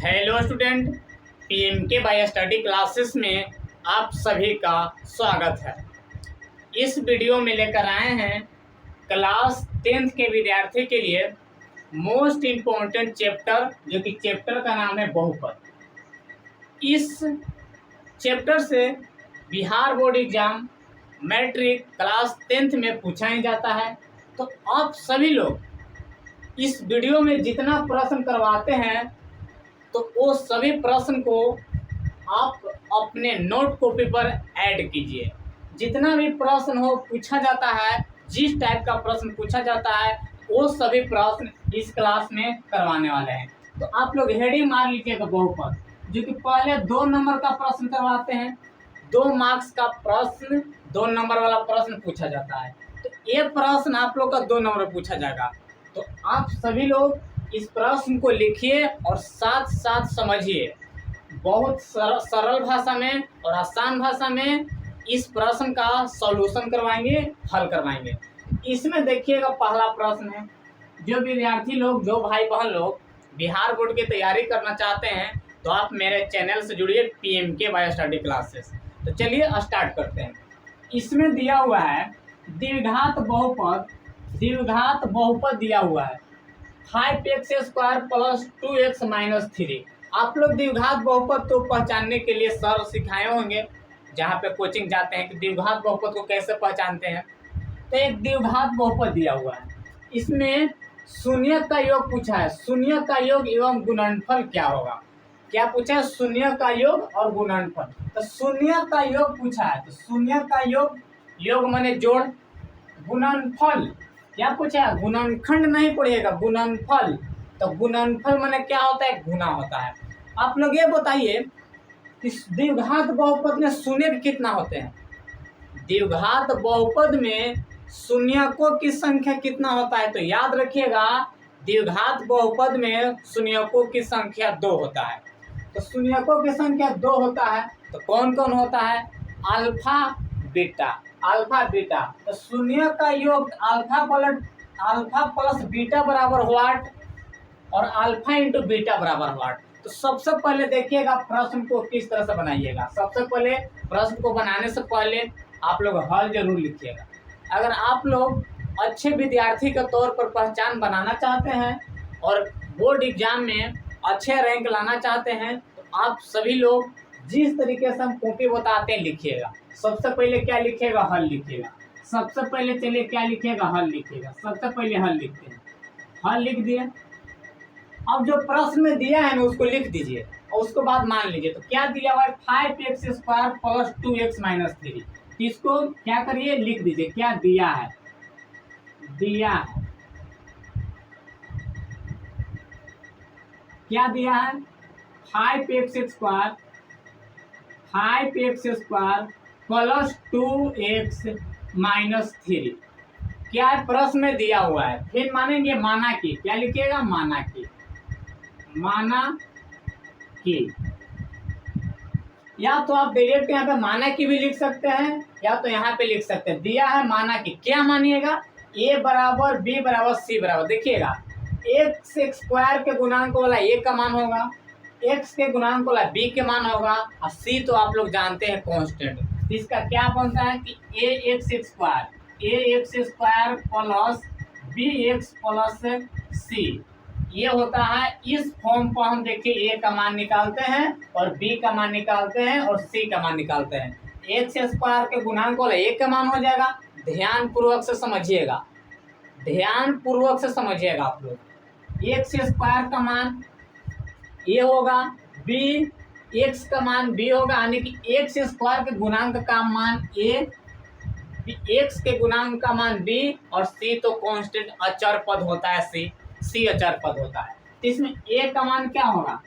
Hello student, PMK bye study classes में आप सभी का स्वागत है। इस वीडियो में लेकर आए हैं क्लास 10th के विद्यार्थी के लिए मोस्ट इम्पोर्टेंट चैप्टर, जो कि चैप्टर का नाम है बहुपद। इस चैप्टर से Bihar board exam, matric, class 10th में पूछा ही जाता है। तो आप सभी लोग इस वीडियो में जितना प्रश्न करवाते हैं तो वो सभी प्रश्न को आप अपने नोट कॉपी पर ऐड कीजिए। जितना भी प्रश्न हो पूछा जाता है, जिस टाइप का प्रश्न पूछा जाता है, वो सभी प्रश्न इस क्लास में करवाने वाले हैं। तो आप लोग हेडिंग मार लीजिएगा बहुपद, जो कि पहले 2 नंबर का प्रश्न करवाते हैं। 2 मार्क्स का प्रश्न, 2 नंबर वाला प्रश्न पूछा जाता है। तो ये प्रश्न आप लोग का 2 नंबर पूछा जाएगा। तो आप सभी लोग इस प्रश्न को लिखिए और साथ साथ समझिए। बहुत सरल भाषा में और आसान भाषा में इस प्रश्न का सॉल्यूशन करवाएंगे, हल करवाएंगे। इसमें देखिएगा, पहला प्रश्न है। जो विद्यार्थी लोग, जो भाई बहन लोग बिहार बोर्ड की तैयारी करना चाहते हैं, तो आप मेरे चैनल से जुड़िए, पीएमके बाय स्टडी क्लासेस। तो चलिए स्टार्ट करते हैं। इसमें दिया हुआ है द्विघात बहुपद दिया हुआ है 5x² + 2x - 3। आप लोग द्विघात बहुपद को पहचानने के लिए सर सिखाए होंगे, जहाँ पे कोचिंग जाते हैं कि द्विघात बहुपद को कैसे पहचानते हैं। तो एक द्विघात बहुपद दिया हुआ है, इसमें शून्य का योग पूछा है। शून्य का योग एवं गुणनफल क्या होगा? क्या पूछा है? शून्य का योग और गुणनफल। तो शून्य का योग पूछा है, तो शून्य का योग माने जोड़। गुणनफल क्या पूछा है? गुणनखंड नहीं पढ़िएगा, गुणनफल। तो गुणनफल माने क्या होता है? गुना होता है। आप लोग ये बताइए कि द्विघात बहुपद में शून्य कितना होते हैं? द्विघात बहुपद में शून्यकों की संख्या कितना होता है? तो याद रखिएगा, द्विघात बहुपद में शून्यकों की संख्या 2 होता है। तो शून्यकों की संख्या 2 होता है, तो कौन कौन होता है? Alpha beta. तो शून्य का योग अल्फा प्लस बीटा बराबर व्हाट, और अल्फा इंटू बीटा बराबर व्हाट। तो सबसे पहले देखिएगा प्रश्न को किस तरह से बनाइएगा। सबसे पहले प्रश्न को बनाने से पहले आप लोग हल जरूर लिखिएगा। अगर आप लोग अच्छे विद्यार्थी के तौर पर पहचान बनाना चाहते हैं और बोर्ड एग्जाम में अच्छे रैंक लाना चाहते हैं, तो आप सभी लोग जिस तरीके से हम कॉपी बताते हैं लिखिएगा। सबसे पहले क्या लिखिएगा? हल लिखिएगा। सबसे पहले चलिए क्या लिखिएगा? हल लिखिएगा। सबसे पहले हल लिखते हैं। हल लिख दिए। अब जो प्रश्न में दिया है ना, उसको लिख दीजिए और उसके बाद मान लीजिए। तो क्या दिया हुआ है? 5x² + 2x - 3। इसको क्या करिए? लिख दीजिए। क्या दिया है? क्या दिया है? 5x² + 2x - 3। क्या है? प्रश्न में दिया हुआ है। फिर मानेंगे माना की। क्या लिखिएगा? माना की। या तो आप डायरेक्ट यहाँ पे माना की भी लिख सकते हैं, या तो यहाँ पे लिख सकते हैं। दिया है माना की। क्या मानिएगा? a बराबर b बराबर c बराबर। देखिएगा, x² के गुणांक वाला a का मान होगा, x के गुणांक वाला b के मान होगा, और c तो आप लोग जानते हैं कांस्टेंट। इसका क्या बनता है कि ax² + bx + c। ये होता है। इस फॉर्म पर हम देखिए a का मान निकालते हैं और b का मान निकालते हैं और c का मान निकालते हैं। x² के गुणांक वाला a का मान हो जाएगा। ध्यान पूर्वक से समझिएगा, आप लोग। x² का मान a होगा, x का मान b होगा, यानी कि x² के गुणांक का मान a, x के गुणांक का मान b, और c तो कांस्टेंट अचर पद होता है। c अचर पद होता है। तो इसमें a का मान क्या होगा?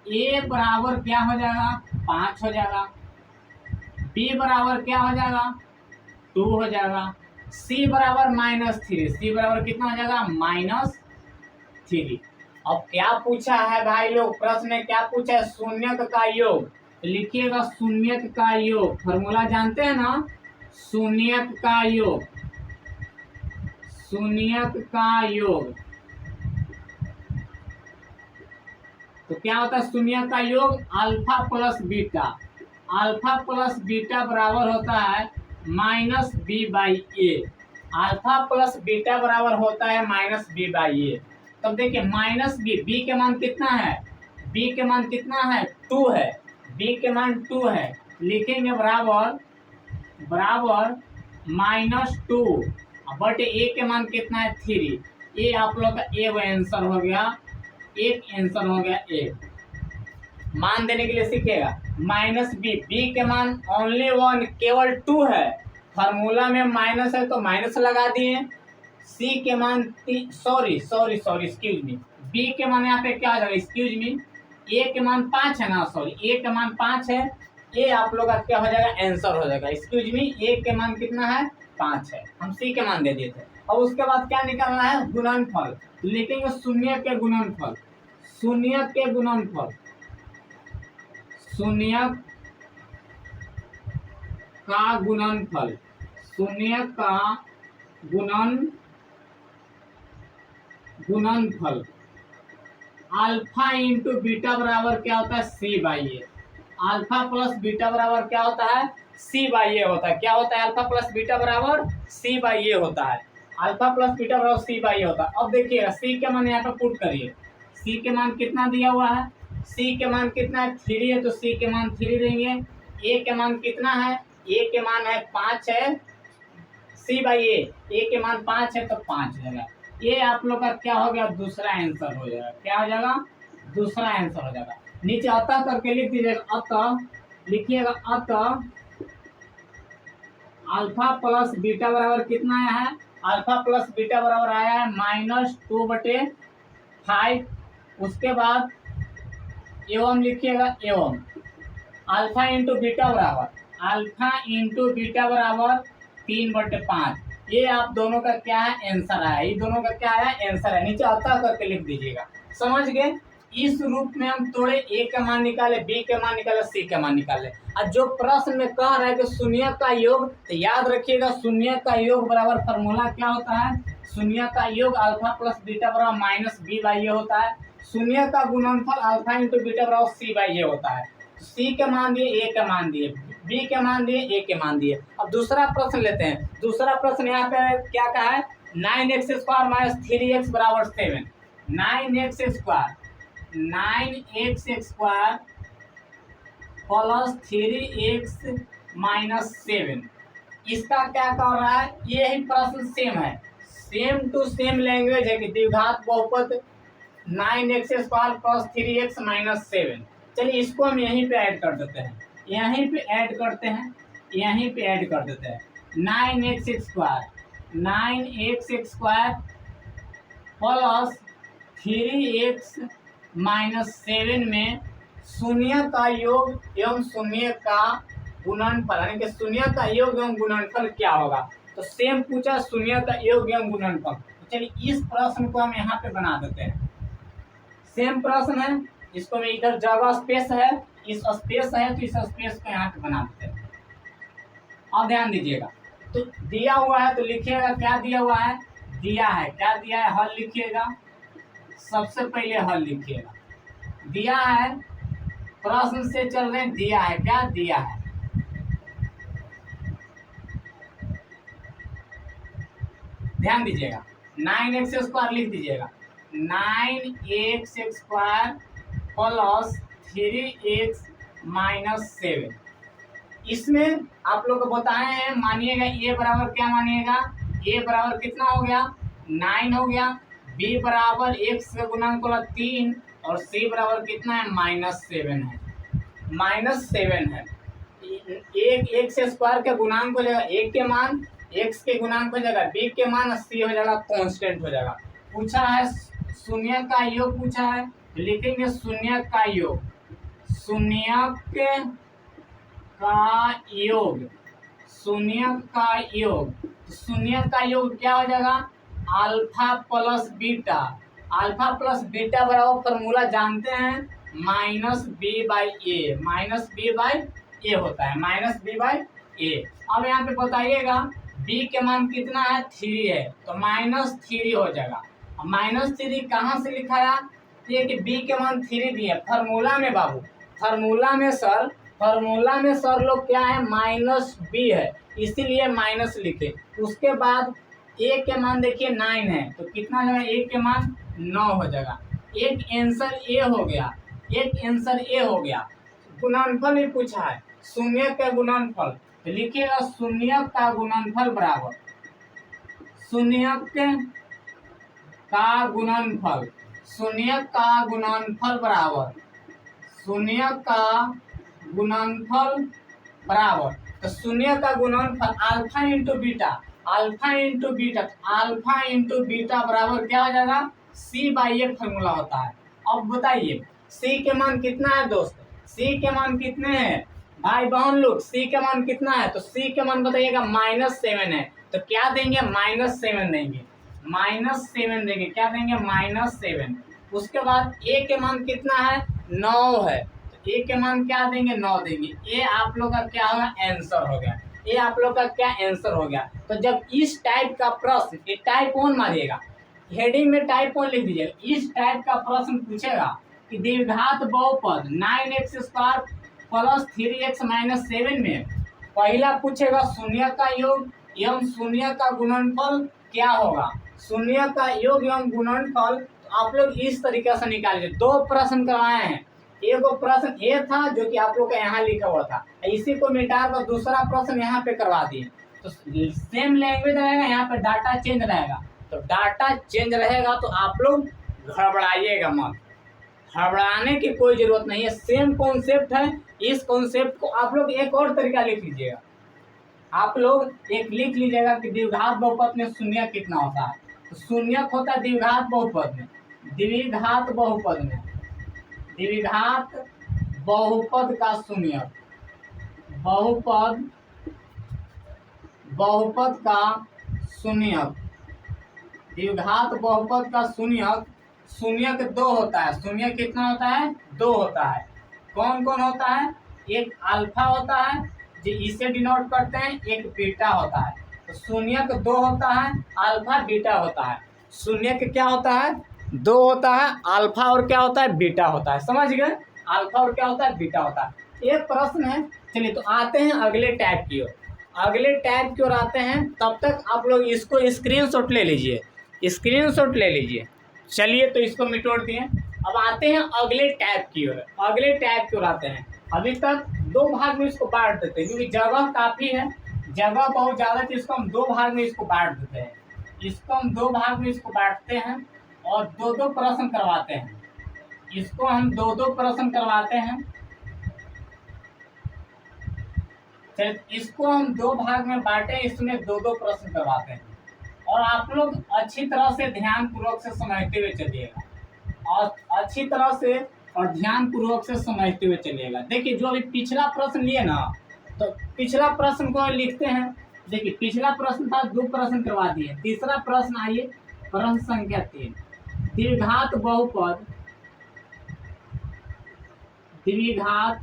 a बराबर क्या हो जाएगा? 5 हो जाएगा। b बराबर क्या हो जाएगा? 2 हो जाएगा। c बराबर -3। c बराबर कितना हो जाएगा? -3। अब क्या पूछा है भाई लोग? प्रश्न में क्या पूछा है? शून्यक का योग। तो लिखिएगा शून्यक का योग। फॉर्मूला जानते हैं ना? शून्यक का योग। तो क्या होता है शून्य का योग alpha plus beta, alpha plus beta बराबर होता है minus B by A, alpha plus beta बराबर होता है माइनस बी बाई ए। तब देखिए माइनस बी के मान कितना है, बी के मान कितना है 2 है, बी के मान 2 है, लिखेंगे बराबर बराबर -2 बट ए के मान कितना है 3, ये आप लोग का ए आंसर हो गया, एक आंसर हो गया ए। मान देने के लिए सीखेगा बी के मान ओनली 1 केवल 2 है, फार्मूला में माइनस है तो माइनस लगा दिए। सी के मान सॉरी एक्सक्यूज मी, बी के मान यहाँ पे क्या आ जाएगा एक्सक्यूज मी, ए के मान 5 है ना, सॉरी ए के मान 5 है, ये आप लोग का क्या हो जाएगा आंसर हो जाएगा। एक्सक्यूज मी ए के मान कितना है 5 है, हम सी के मान दे दिए थे। और उसके बाद क्या निकालना है गुणनफल, लिखेंगे शून्य के गुणनफल, शून्य के गुणनफल, शून्य का गुणनफल, शून्य का गुणनफल अल्फा इंटू बीटा बराबर क्या होता है c by A, alpha plus beta बराबर क्या होता है सी बाई ए होता है। क्या होता है अल्फा प्लस बीटा बराबर सी बाई ए होता है, अल्फा प्लस बीटा बराबर सी बाई ए होता है। अब देखिएगा सी के मान यहाँ पे पुट करिए, सी के मान कितना दिया हुआ है, सी के मान कितना है 3 है, तो सी के मान 3 देंगे। ए के मान कितना है, ए के मान है 5 है, सी बाई ए के मान 5 है तो 5 देगा। ये आप लोग का क्या हो गया दूसरा आंसर हो जाएगा, क्या हो जाएगा दूसरा आंसर हो जाएगा। नीचे अतः करके लिख दीजिएगा, अतः लिखिएगा अतः अल्फा प्लस बीटा बराबर कितना आया है, अल्फा प्लस बीटा बराबर आया है -2/5। उसके बाद एवं लिखिएगा एवं अल्फा इंटू बीटा बराबर, अल्फा इंटू बीटा बराबर 3/5। ये आप दोनों का क्या है आंसर है, ये दोनों का क्या है आंसर है। नीचे अतः करके लिख दीजिएगा, समझ गए। इस रूप में हम थोड़े ए का मान निकाले, बी के मान निकाले, सी के मान निकाले। और जो प्रश्न में कह रहा है कि शून्य का योग, तो याद रखिएगा शून्य का योग बराबर फॉर्मूला क्या होता है, शून्य का योग अल्फा प्लस बीटा बराबर माइनस बी बाई ए होता है। शून्य का गुणनफल अल्फा इंटू बीटा बराबर सी बाई ए होता है। सी के मान दिए, ए के मान दिए, बी के मान दिए, ए के मान दिए। अब दूसरा प्रश्न लेते हैं। दूसरा प्रश्न यहाँ पे क्या कहा है, 9x² माइनस 3x बराबर 7, 9x² प्लस 3x माइनस 7, इसका क्या कर रहा है, यही प्रश्न सेम है, सेम टू सेम लैंग्वेज है कि द्विघात बहुपद 9x² प्लस 3x माइनस 7। चलिए इसको हम यहीं पे ऐड कर देते हैं, यहीं पे ऐड करते हैं, यहीं पे ऐड कर देते हैं। 9x² प्लस 3x माइनस 7 में शून्य का योग एवं शून्य का गुणनफल, यानी कि शून्य का योग एवं गुणनफल क्या होगा। तो सेम पूछा शून्य का योग एवं गुणनफल। तो चलिए इस प्रश्न को हम यहाँ पे बना देते हैं, सेम प्रश्न है, इसको मैं इधर जगह स्पेस है, इस स्पेस है तो इस स्पेस को यहाँ पे बना देते हैं। अब ध्यान दीजिएगा, तो दिया हुआ है तो लिखिएगा क्या दिया हुआ है, दिया है क्या दिया है, हल लिखिएगा, सबसे पहले हल लिखिएगा। दिया है, प्रश्न से चल रहे, दिया है क्या, दिया है, ध्यान दीजिएगा 9x² लिख दीजिएगा, 9x² प्लस 3x माइनस 7। इसमें आप लोग को बताए हैं, मानिएगा ए बराबर क्या मानिएगा, ए बराबर कितना हो गया 9 हो गया, बी बराबर x का गुणांक 3 और सी बराबर कितना है -7 है, -7 है। एक x² के गुणांक हो जाएगा, एक के मान x के गुणांक हो जाएगा, b के मान c हो जाएगा, कांस्टेंट हो जाएगा। पूछा है शून्य का योग, पूछा है लिखेंगे शून्य का योग, शून्य का योग, शून्य का योग, शून्य का योग क्या हो जाएगा alpha plus beta, alpha plus beta बराबर फॉर्मूला जानते हैं -b by a, -b by a होता है, -b/a। अब यहाँ पे बताइएगा b के मान कितना है 3 है, तो -3 हो जाएगा। -3 कहाँ से लिखाया, ये कि बी के मान 3 दिए फार्मूला में बाबू, फार्मूला में सर लोग क्या है -b है, इसीलिए माइनस लिखे। उसके बाद ए के मान देखिए 9 है, तो कितना हो जाएगा, ए के मान 9 हो जाएगा। एक आंसर ए हो गया, एक आंसर ए हो गया। गुणनफल भी पूछा है, शून्य का गुणनफल, तो लिखिएगा शून्य का गुणनफल बराबर शून्य का गुणनफल, शून्य का गुणनफल बराबर शून्य का गुणनफल बराबर, तो शून्य का गुणनफल alpha into beta, alpha into beta, alpha into beta बराबर क्या हो जाएगा, C/F फॉर्मूला होता है। अब बताइए C के मान कितना है दोस्त, C के मान कितने हैं भाई बहन लोग, C के मान कितना है, तो C के मान बताइएगा -7 है, तो क्या देंगे -7 देंगे, -7 देंगे, क्या देंगे -7। उसके बाद A के मान कितना है 9 है, तो A के मान क्या देंगे 9 देंगे। ये आप लोग का क्या होगा आंसर हो गया, ये आप लोग का क्या आंसर हो गया। तो जब इस टाइप का प्रश्न, ये टाइप 1 मारिएगा, हेडिंग में टाइप 1 लिख दीजिएगा, इस टाइप का प्रश्न पूछेगा कि द्विघात बहुपद 9x² + 3x - 7 में पहला पूछेगा शून्य का योग एवं शून्य का गुणनफल क्या होगा, शून्य का योग एवं गुणनफल। तो आप लोग इस तरीके से निकालिए। 2 प्रश्न करवाए हैं, एक प्रश्न ए था जो कि आप लोग का यहाँ लिखा हुआ था, इसी को मिटाकर दूसरा प्रश्न यहाँ पे करवा दिए। तो सेम लैंग्वेज रहेगा, यहाँ पे डाटा चेंज रहेगा, तो डाटा चेंज रहेगा तो आप लोग घबराइएगा मत, घबराने की कोई जरूरत नहीं है, सेम कॉन्सेप्ट है। इस कॉन्सेप्ट को आप लोग एक और तरीका लिख लीजिएगा, आप लोग एक लिख लीजिएगा कि द्विघात बहुपद में शून्य कितना होता है, तो शून्य होता है द्विघात बहुपद में, द्विघात बहुपद में, द्विघात बहुपद का शून्य, बहुपद का शून्य, द्विघात बहुपद का शून्य, शून्य के 2 होता है, शून्य कितना होता है 2 होता है। कौन कौन होता है, एक अल्फा होता है जो इसे डिनोट करते हैं, एक बीटा होता है। तो शून्य के 2 होता है, अल्फा बीटा होता है। शून्य के क्या होता है 2 होता है, अल्फा और क्या होता है बीटा होता है, समझ गए, अल्फा और क्या होता है बीटा होता है। एक प्रश्न है, चलिए तो आते हैं अगले टैब की ओर, अगले टैब की ओर आते हैं। तब तक आप लोग इसको स्क्रीनशॉट ले लीजिए, स्क्रीनशॉट ले लीजिए। चलिए तो इसको मिटोड़ दिए, अब आते हैं अगले टैब की ओर, अगले टैब की ओर आते हैं। अभी तक 2 भाग में इसको बांट देते हैं क्योंकि जगह काफ़ी है, जगह बहुत ज़्यादा, तो इसको हम 2 भाग में इसको बांट देते हैं, इसको हम 2 भाग में इसको बांटते हैं और 2-2 प्रश्न करवाते हैं, इसको हम 2-2 प्रश्न करवाते हैं। इसको हम 2 भाग में बांटे, इसमें 2-2 प्रश्न करवाते हैं और आप लोग अच्छी तरह से ध्यानपूर्वक से समझते हुए चलिएगा, और अच्छी तरह से और ध्यानपूर्वक से समझते हुए चलिएगा। देखिए जो अभी पिछला प्रश्न लिए ना, तो पिछला प्रश्न को लिखते हैं। देखिए पिछला प्रश्न था, 2 प्रश्न करवा दिए। तीसरा प्रश्न आइए, प्रश्न संख्या 3, द्विघात बहुपद, द्विघात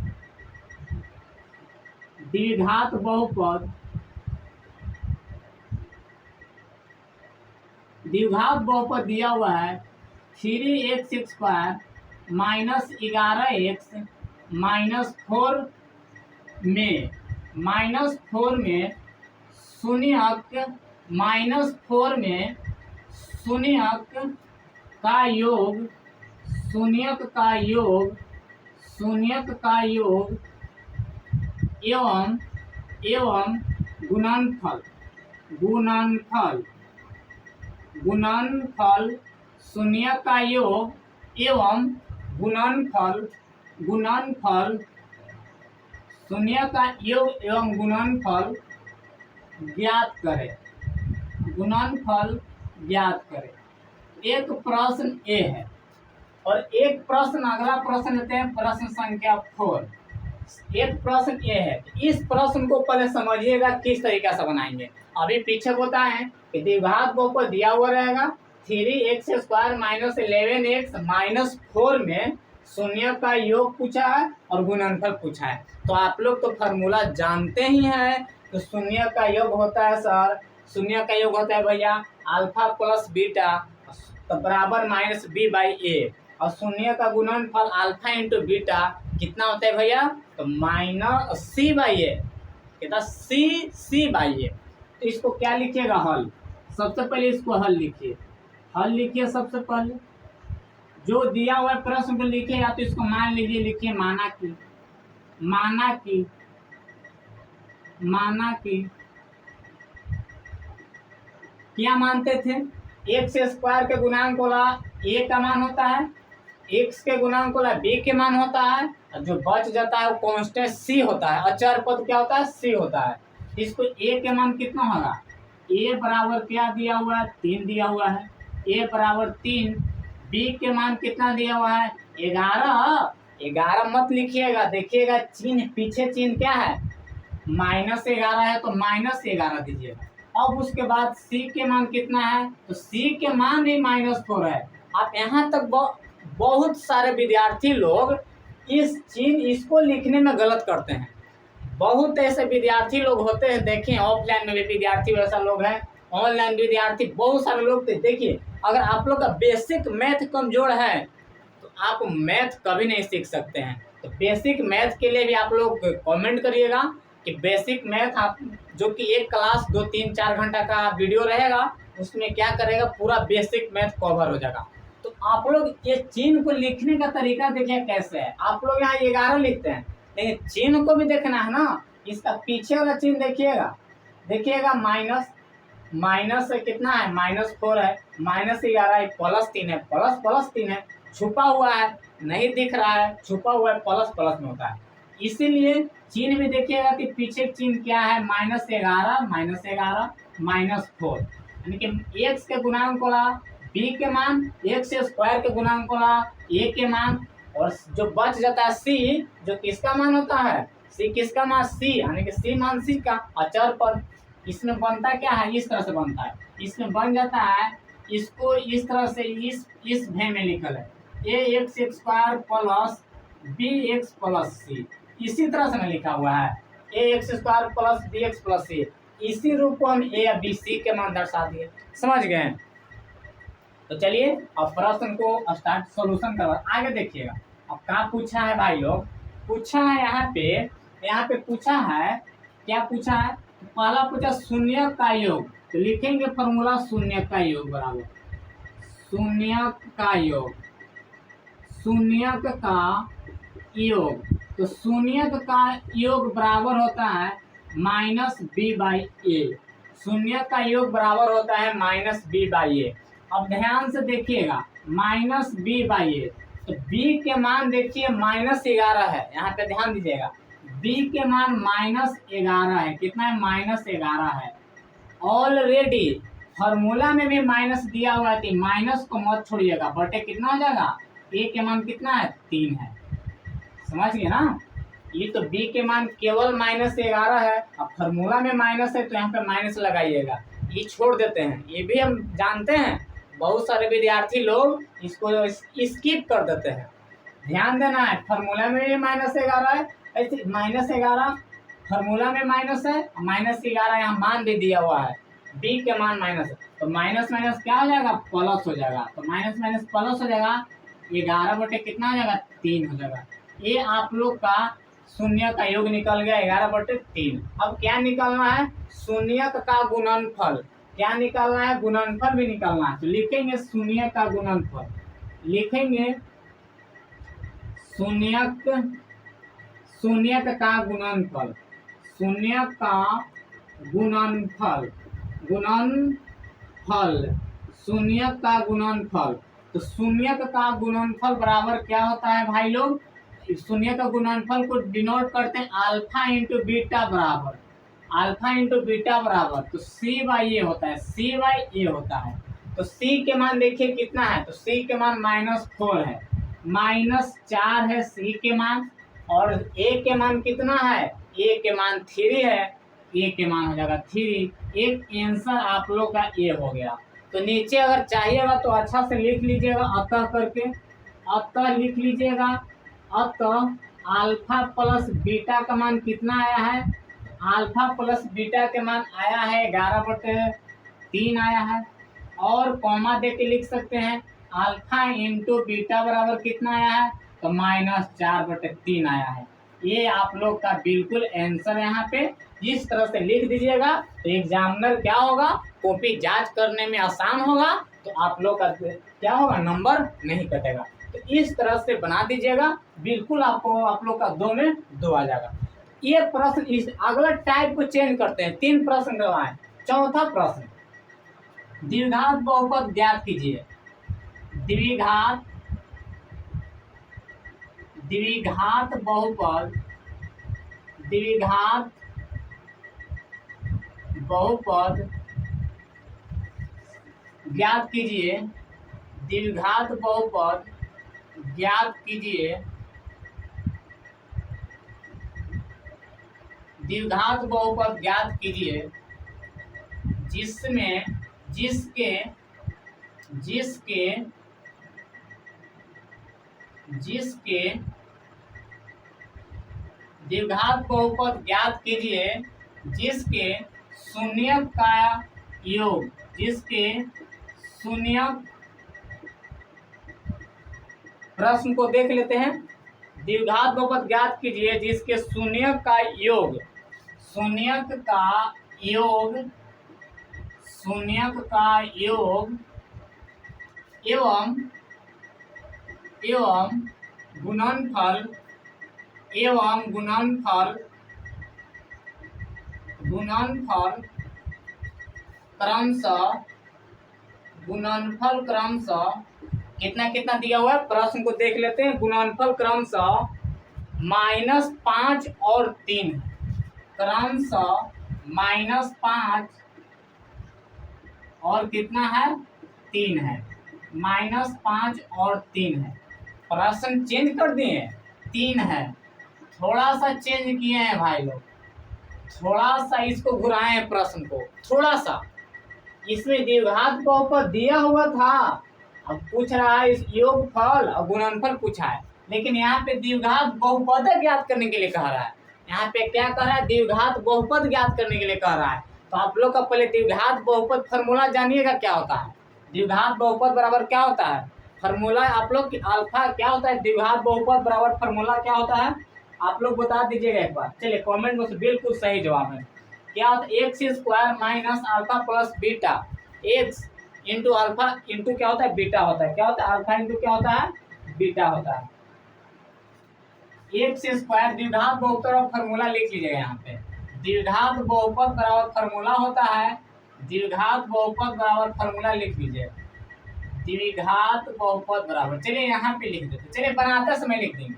बहुपद, द्विघात बहुपद दिया हुआ है 3x² - 11x -4 में, -4 में शून्यक, -4 में शून्यक का योग, शून्यक का योग, शून्यक का योग एवं गुणनफल, गुणनफल, गुणनफल, शून्य का योग एवं गुणनफल, गुणनफल, शून्य का योग एवं गुणनफल ज्ञात करें, गुणनफल ज्ञात करें। एक प्रश्न ए है और एक प्रश्न, अगला प्रश्न लेते हैं प्रश्न संख्या 4। एक प्रश्न ये है, इस प्रश्न को पहले समझिएगा किस तरीके से बनाएंगे। अभी पीछे होता है कि द्विघात बहुपद दिया हुआ रहेगा 3x² - 11x -4 में शून्य का योग पूछा है और गुणनफल पूछा है। तो आप लोग तो फार्मूला जानते ही हैं, तो शून्य का योग होता है सर, शून्य का योग होता है भैया अल्फा प्लस बीटा, तो बराबर -b/a। और शून्य का गुणनफल अल्फा इंटू बीटा कितना होता है भैया, तो माइनस सी बाई ए, कितना सी बाई ए। तो इसको क्या लिखिएगा, हल। सबसे पहले इसको हल लिखिए, हल लिखिए सबसे पहले। जो दिया हुआ प्रश्न को लिखिएगा तो इसको मान लीजिए, लिखिए माना कि क्या मानते थे, एक्स स्क्वायर के गुणांक वाला ए का मान होता है, एक्स के गुणांक वाला बी के मान होता है, और जो बच जाता है वो कांस्टेंट सी होता है, अचर पद क्या होता है, सी होता है। इसको ए के मान कितना होगा, ए बराबर क्या दिया हुआ है, 3 दिया हुआ है, ए बराबर 3। बी के मान कितना दिया हुआ है, 11। 11 मत लिखिएगा, देखिएगा चिन्ह पीछे, चिन्ह क्या है, -11 है तो -11 दीजिएगा। अब उसके बाद सी के मान कितना है, तो सी के मान भी -4 है। आप यहाँ तक बहुत सारे विद्यार्थी लोग इस चिन्ह इसको लिखने में गलत करते हैं। बहुत ऐसे विद्यार्थी लोग होते हैं, देखें ऑफलाइन में भी विद्यार्थी वैसा लोग हैं, ऑनलाइन विद्यार्थी बहुत सारे लोग। देखिए अगर आप लोग का बेसिक मैथ कमजोर है तो आप मैथ कभी नहीं सीख सकते हैं। तो बेसिक मैथ के लिए भी आप लोग कमेंट करिएगा कि बेसिक मैथ आप, जो कि एक क्लास 2, 3, 4 घंटा का वीडियो रहेगा, उसमें क्या करेगा, पूरा बेसिक मैथ कवर हो जाएगा। तो आप लोग ये चिन्ह को लिखने का तरीका देखिए कैसे है। आप लोग यहाँ 11 लिखते हैं, लेकिन चिन्ह को भी देखना है ना। इसका पीछे वाला चिन्ह देखिएगा माइनस है, कितना है, -4 है, -11 है, +3 है, +3 है, छुपा हुआ है, नहीं दिख रहा है, छुपा हुआ है, प्लस में होता है। इसीलिए चिन्ह भी देखिएगा कि पीछे चिन्ह क्या है, -11 -4, यानी कि एक्स के गुणांक वाला बी के मान, एक्स स्क्वायर के गुणांक वाला ए के मान, और जो बच जाता है सी, जो किसका मान होता है, सी किसका मान, सी, यानी कि सी मान सी का अचर पद। इसमें बनता क्या है, इस तरह से बनता है, इसमें बन जाता है, इसको इस तरह से इस भे में लिखल है, a x square plus b x plus c, इसी तरह से लिखा हुआ है, a x square plus b x plus c. इसी रूप को हम ए या बी सी के मान दर्शा दिए, समझ गए। तो चलिए अब प्रश्न को स्टार्ट सॉल्यूशन करवा, आगे देखिएगा। अब क्या पूछा है भाई लोग, पूछा है यहाँ पे पूछा है, क्या पूछा है, पहला पूछा शून्य का योग, तो लिखेंगे फॉर्मूला शून्य का योग बराबर शून्य का योग, तो शून्य का योग बराबर होता है -b/a, शून्य का योग बराबर होता है -b/a। अब ध्यान से देखिएगा -b/a, तो b के मान देखिए -11 है, यहाँ पे ध्यान दीजिएगा, b के मान -11 है, कितना है, -11 है। ऑलरेडी फॉर्मूला में भी माइनस दिया हुआ है, माइनस को मत छोड़िएगा, बटे कितना हो जाएगा, a के मान कितना है, 3 है, समझ गए ना। ये तो b के मान केवल -11 है, अब फॉर्मूला में माइनस है तो यहाँ पे माइनस लगाइएगा, ये छोड़ देते हैं, ये भी हम जानते हैं। बहुत सारे विद्यार्थी लोग इसको स्किप कर देते हैं, ध्यान देना है, फॉर्मूला में भी -11 है, ऐसे -11 फॉर्मूला में माइनस है, -11 यहाँ मान भी दिया हुआ है, b के मान माइनस है, तो माइनस माइनस क्या हो जाएगा, प्लस हो जाएगा, तो माइनस माइनस प्लस हो जाएगा, 11 बटे कितना हो जाएगा, 3 हो जाएगा। ये आप लोग का शून्य का योग निकल गया 11/3। अब क्या निकालना है, शून्य का गुणनफल, क्या निकालना है, गुणनफल भी निकालना है। तो लिखेंगे शून्य का गुणनफल, लिखेंगे शून्य का गुणनफल, शून्य का गुणनफल, शून्य का गुणनफल। तो शून्य का गुणनफल बराबर क्या होता है भाई लोग, शून्य का गुणनफल को डिनोट करते हैं अल्फा इंटू बीटा बराबर, तो c/a होता है, c/a होता है। तो c के मान देखिए कितना है, तो c के मान -4 है, -4 है c के मान, और a के मान कितना है, a के मान 3 है, a के मान हो जाएगा 3। एक आंसर आप लोग का a हो गया। तो नीचे अगर चाहिएगा तो अच्छा से लिख लीजिएगा, अतः करके, अतः लिख लीजिएगा, अतः अल्फा प्लस बीटा का मान कितना आया है, अल्फा प्लस बीटा के मान आया है 11/3 आया है, और कॉमा दे के लिख सकते हैं अल्फा इंटू बीटा बराबर कितना आया है, तो -4/3 आया है। ये आप लोग का बिल्कुल आंसर यहाँ पे जिस तरह से लिख दीजिएगा तो एग्जामिनर क्या होगा, कॉपी जांच करने में आसान होगा, तो आप लोग का क्या होगा, नंबर नहीं कटेगा। तो इस तरह से बना दीजिएगा, बिल्कुल आपको आप लोग का 2 में 2 आ जाएगा। ये प्रश्न इस अगला टाइप को चेंज करते हैं, 3 प्रश्न करवाएं। चौथा प्रश्न, द्विघात बहुपद ज्ञात कीजिए। द्विघात बहुपद ज्ञात कीजिए। द्विघात बहुपद ज्ञात कीजिए। द्विघात बहुपद ज्ञात कीजिए जिसमें जिसके द्विघात बहुपद ज्ञात कीजिए जिसके शून्यक का योग, प्रश्न को देख लेते हैं। द्विघात बहुपद ज्ञात कीजिए जिसके शून्यक का योग एवं गुणनफल क्रमशः कितना कितना दिया हुआ है, प्रश्न को देख लेते हैं। गुणनफल क्रमशः -5 और 3, क्रमशः -5 और कितना है, 3 है। -5 और 3 है। प्रश्न चेंज कर दिए, 3 है, थोड़ा सा चेंज किए हैं भाई लोग, थोड़ा सा इसको घुराए हैं प्रश्न को, थोड़ा सा। इसमें द्विघात बहुपद दिया हुआ था, अब पूछ रहा है इस योगफल और गुणनफल पूछा है, लेकिन यहाँ पे द्विघात बहुपद ज्ञात करने के लिए कह रहा है। यहाँ पे क्या कह रहा है, द्विघात बहुपद ज्ञात करने के लिए कह रहा है। तो आप लोग का पहले द्विघात बहुपद फॉर्मूला जानिएगा क्या होता है। द्विघात बहुपद बराबर क्या होता है, फॉर्मूला आप लोग की अल्फा क्या होता है, द्विघात बहुपद बराबर फॉर्मूला क्या होता है, आप लोग बता दीजिएगा एक बार। चलिए कमेंट में बिल्कुल सही जवाब है। क्या होता है, x² - alpha plus beta, x into alpha into क्या होता है, बीटा होता है। क्या होता है, अल्फा इंटू क्या होता है, बीटा होता है। x² द्विघात बहुपद और फॉर्मूला लिख लीजिएगा यहाँ पे। द्विघात बहुपद बराबर फॉर्मूला होता है, द्विघात बहुपद बराबर फॉर्मूला लिख लीजिए। द्विघात बहुपद बराबर, चलिए यहाँ पे लिख देते, चलिए बनाते समय लिख देंगे।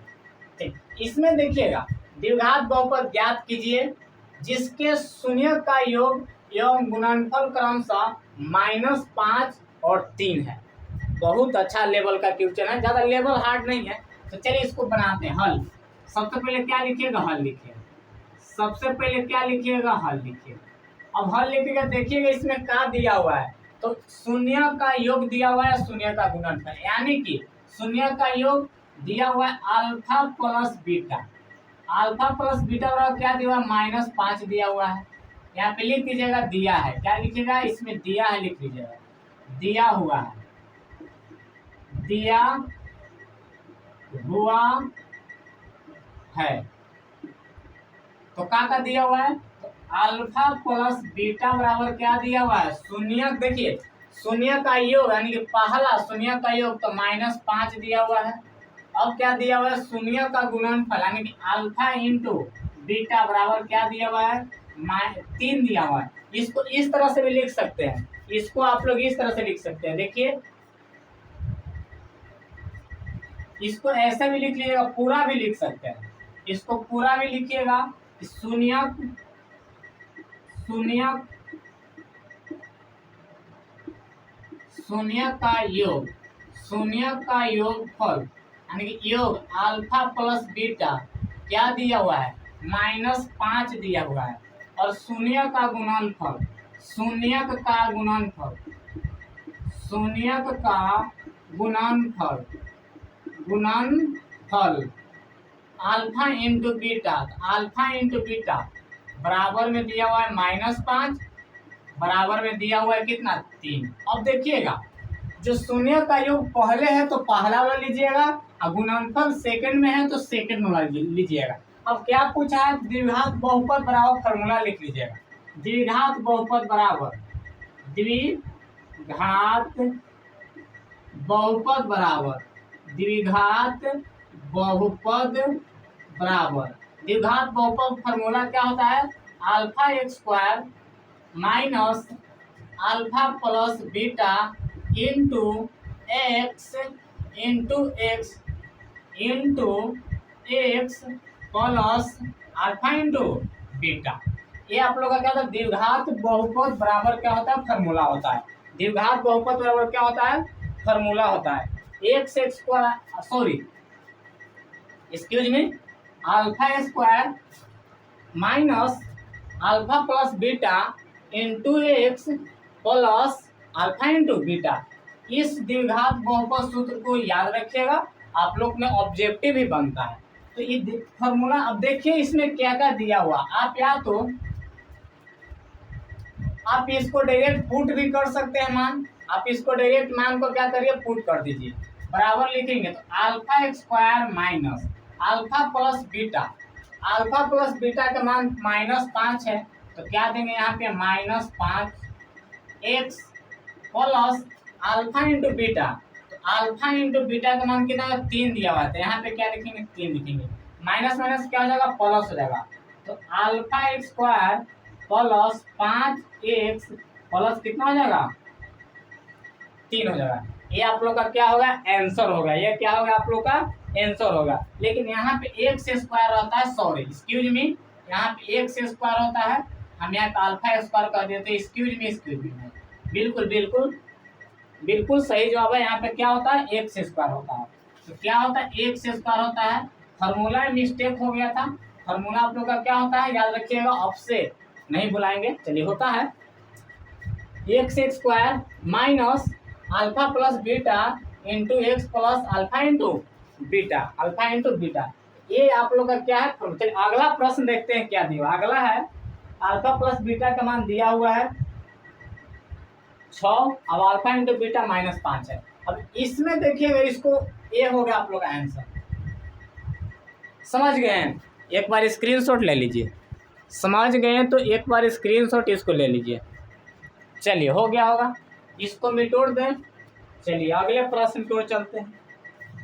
इसमें देखिएगा, द्विघात बहुपद ज्ञात कीजिए जिसके शून्य का योग एवं गुणनफल क्रमशः -5 और 3 है। बहुत अच्छा लेवल का क्वेश्चन है, ज्यादा लेवल हार्ड नहीं है। तो चलिए इसको बनाते हैं हल। सबसे पहले क्या लिखिएगा, हल लिखिएगा। सबसे पहले क्या लिखिएगा, हल लिखिएगा। अब हल लिखिएगा, देखिएगा इसमें क्या दिया हुआ है, तो शून्य का योग दिया हुआ है, शून्य का गुणनफल, यानी कि शून्य का योग दिया हुआ है alpha plus beta. Alpha plus beta बराबर क्या दिया हुआ है, -5 दिया हुआ है। यहाँ पे लिख दीजिएगा दिया है, क्या लिखिएगा, इसमें दिया है लिख लीजिएगा, दिया हुआ है, दिया हुआ है। तो क्या दिया हुआ है, तो अल्फा प्लस बीटा बराबर क्या दिया हुआ है, शून्य। देखिए शून्य का योग यानी कि पहला शून्य का योग तो -5 दिया हुआ है। अब क्या दिया हुआ है, शून्य का गुणनफल यानी कि अल्फा इंटू बीटा बराबर क्या दिया हुआ है, 3 दिया हुआ है। इसको इस तरह से भी लिख सकते हैं, इसको आप लोग इस तरह से लिख सकते हैं। देखिए इसको ऐसे भी लिख लीजिएगा, पूरा भी लिख सकते हैं, इसको पूरा भी लिखिएगा। शून्य का योगफल यानी कि योग अल्फा प्लस बीटा क्या दिया हुआ है, -5 दिया हुआ है। और शून्य का गुणनफल अल्फा इंटू बीटा बराबर में दिया हुआ है -5, बराबर में दिया हुआ है कितना, 3। अब देखिएगा जो शून्य का योग पहले है तो पहला वाला लीजिएगा, और गुणनफल सेकंड में है तो सेकंड वाला लीजिएगा। अब क्या पूछा है, द्विघात बहुपद बराबर फॉर्मूला लिख लीजिएगा। द्विघात बहुपद बराबर, द्विघात बहुपद बराबर, द्विघात बहुपद बराबर, द्विघात बहुपद फॉर्मूला क्या होता है, alpha x square minus alpha plus beta into x plus alpha into beta. ये आप लोग का क्या होता है, द्विघात बहुपद बराबर क्या होता है, फॉर्मूला होता है। द्विघात बहुपद बराबर क्या होता है, फॉर्मूला होता है। X square, sorry excuse me, alpha square minus alpha plus beta into x plus alpha into beta. इस द्विघात बहुपद सूत्र को याद रखिएगा, आप लोग में ऑब्जेक्टिव ही बनता है। तो ये फॉर्मूला, अब देखिए इसमें क्या क्या दिया हुआ, आप या तो आप इसको डायरेक्ट पुट भी कर सकते हैं मान, आप इसको डायरेक्ट मान को क्या करिए, पुट कर दीजिए, बराबर लिखेंगे तो alpha square minus alpha plus beta, alpha plus beta का मान -5 है तो क्या देंगे यहाँ पे -5 x plus alpha into beta, तो अल्फा इंटू बीटा का मान कितना है, 3 दिया हुआ है, तो यहाँ पे क्या लिखेंगे, 3 लिखेंगे, माइनस माइनस क्या हो जाएगा, प्लस हो जाएगा, तो alpha x square plus 5x plus कितना हो जाएगा, 3 हो जाएगा। ये आप लोग का क्या होगा, आंसर होगा, ये क्या होगा आप लोग का आंसर होगा। लेकिन यहाँ पे एक्स स्क्वायर रहता है, सॉरी एक्सक्यूज मी, यहाँ पे एक्स स्क्वायर होता है, हम यहाँ पे अल्फा स्क्वायर कर देते हैं, एक्सक्यूज मी, बिल्कुल बिल्कुल बिल्कुल सही जवाब है। यहाँ पे क्या होता है, एक्स स्क्वायर होता है, तो क्या होता है, एक्स स्क्वायर होता है, फॉर्मूला में मिस्टेक हो गया था। फॉर्मूला आप लोग का क्या होता है, याद रखिएगा, ऑफसेट नहीं भुलाएंगे, चलिए होता है x square minus alpha plus beta into x plus alpha into beta, alpha into beta. ये आप लोग का क्या है, चलिए अगला प्रश्न देखते हैं क्या दिया। अगला है अल्फा प्लस बीटा का मान दिया हुआ है 6, अब अल्फा इंटू बीटा -5 है। अब इसमें देखिएगा, इसको ये हो गया आप लोग का आंसर, समझ गए हैं, एक बार स्क्रीनशॉट ले लीजिए, समझ गए हैं तो एक बार स्क्रीनशॉट इसको ले लीजिए। चलिए हो गया होगा, इसको मिटोड़ दें। चलिए अगले प्रश्न की ओर चलते हैं,